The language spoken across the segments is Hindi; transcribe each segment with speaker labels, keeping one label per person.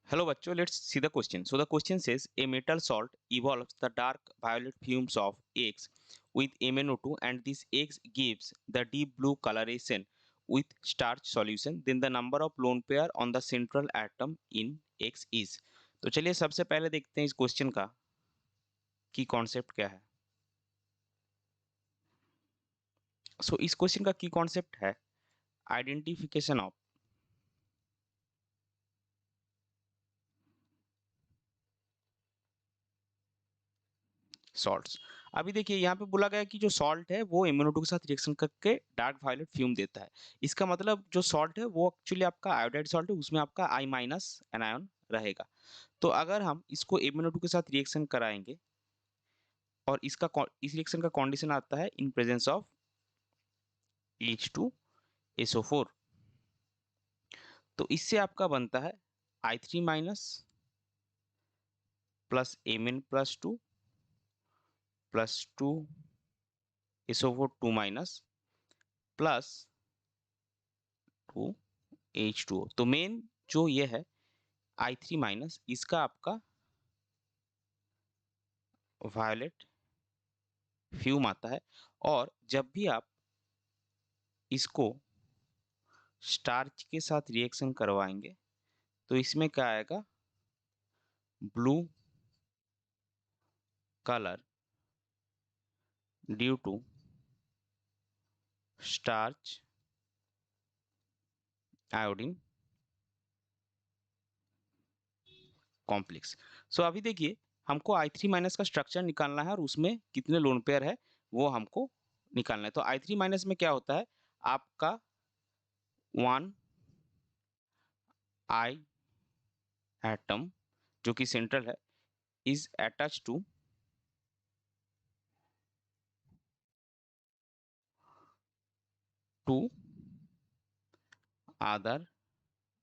Speaker 1: Hello बच्चों, let's see the question. So the question says a metal salt evolves the dark violet fumes of eggs with MnO2 and this eggs gives the deep blue coloration with starch solution. Then the number of lone pair on the central atom in X is. तो चलिए सबसे पहले देखते हैं इस क्वेश्चन का की कॉन्सेप्ट क्या है. सो इस क्वेश्चन का की कॉन्सेप्ट है आइडेंटिफिकेशन ऑफ सॉल्ट्स. अभी देखिए यहाँ पे बोला गया है कि जो सॉल्ट है वो MnO2 के साथ रिएक्शन करके डार्क वायलेट फ्यूम देता है. इसका मतलब जो सॉल्ट है वो एक्चुअली आपका आयोडाइड सॉल्ट है, उसमें आपका I- एनायन रहेगा. तो अगर हम इसको MnO2 के साथ रिएक्शन कराएंगे और इस रिएक्शन का कंडीशन आता है इन प्रेजेंस ऑफ H2SO4. तो इससे आपका बनता है I3- plus Mn+2 plus 2SO4 2- plus 2H2O. तो मेन जो ये है I3- इसका आपका वायलेट फ्यूम आता है. और जब भी आप इसको स्टार्च के साथ रिएक्शन करवाएंगे तो इसमें क्या आएगा, blue colour due to starch iodine complex. So अभी देखिए हमको I3- का स्ट्रक्चर निकालना है और उसमें कितने लोन पेयर है वो हमको निकालना है. तो I3- में क्या होता है, आपका 1 I एटम जो कि सेंट्रल है is attach to 2 other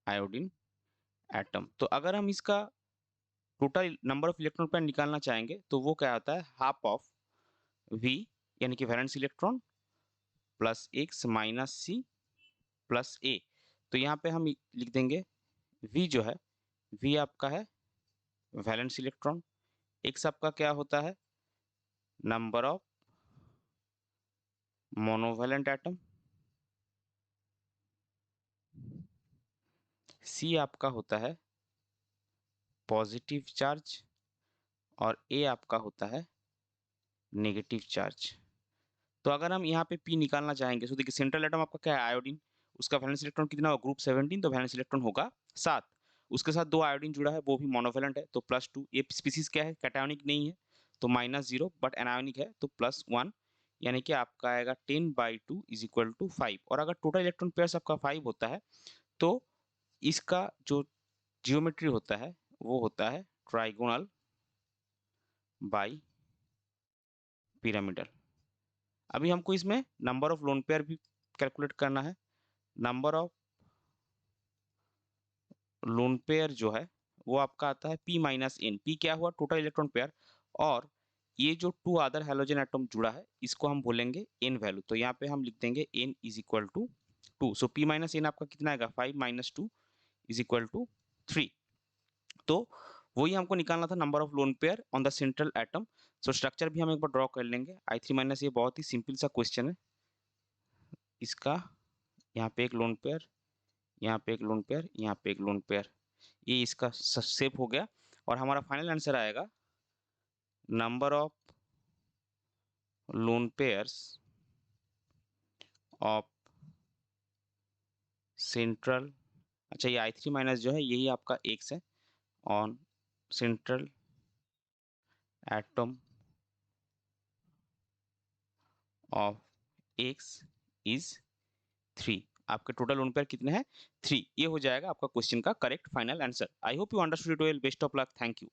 Speaker 1: iodine atom. तो अगर हम इसका total number of electron pair निकालना चाहेंगे तो वो क्या होता है, हाफ ऑफ V यानी कि valence electron plus X- C plus A. तो यहाँ पे हम लिख देंगे V जो है, V आपका है वैलेंस इलेक्ट्रॉन, X आपका क्या होता है, number of monovalent atom, C आपका होता है पॉजिटिव चार्ज और A आपका होता है नेगेटिव चार्ज. तो अगर हम यहाँ पे P निकालना चाहेंगे तो देखिए सेंट्रल एटम आपका क्या है, आयोडीन. उसका वैलेंस इलेक्ट्रॉन कितना होगा, ग्रुप 17, तो वैलेंस इलेक्ट्रॉन होगा 7. उसके साथ 2 आयोडीन जुड़ा है वो भी मोनोवैलेंट है तो +2. ये स्पीसीज क्या है, कैटायोनिक नहीं है तो -0, बट एनायोनिक है तो +1. यानी कि आपका आएगा 10/2 = 5. और अगर टोटल इलेक्ट्रॉन पेयर्स आपका 5 होता है तो इसका जो जियोमेट्री होता है वो होता है ट्राइगोनल बाई पिरामिडल. अभी हमको इसमें नंबर ऑफ लोन पेयर भी कैलकुलेट करना है. नंबर ऑफ लोन पेयर जो है वो आपका आता है P-N. P क्या हुआ, टोटल इलेक्ट्रॉन पेयर. और ये जो 2 अदर हैलोजन एटम जुड़ा है इसको हम बोलेंगे N वैल्यू. तो यहाँ पे हम लिख देंगे N = 2. सो P-N आपका कितना आएगा, 5 - 2 = 3. तो वही हमको निकालना था, number of lone pair on the central atom. So structure भी हम एक बार ड्रॉ कर लेंगे. I3- ये बहुत ही सिंपल सा क्वेश्चन है. इसका यहाँ पे एक लोन पेयर, यहाँ पे एक लोन पेयर, यहाँ पे एक लोन पेयर, ये इसका शेप हो गया. और हमारा फाइनल आंसर आएगा number of lone pairs of central. अच्छा, ये I3- जो है यही आपका X है on central atom of X is 3. आपके टोटल लोन पेयर कितने हैं, 3. ये हो जाएगा आपका क्वेश्चन का correct final answer. I hope you understood it well. Best of luck. Thank you.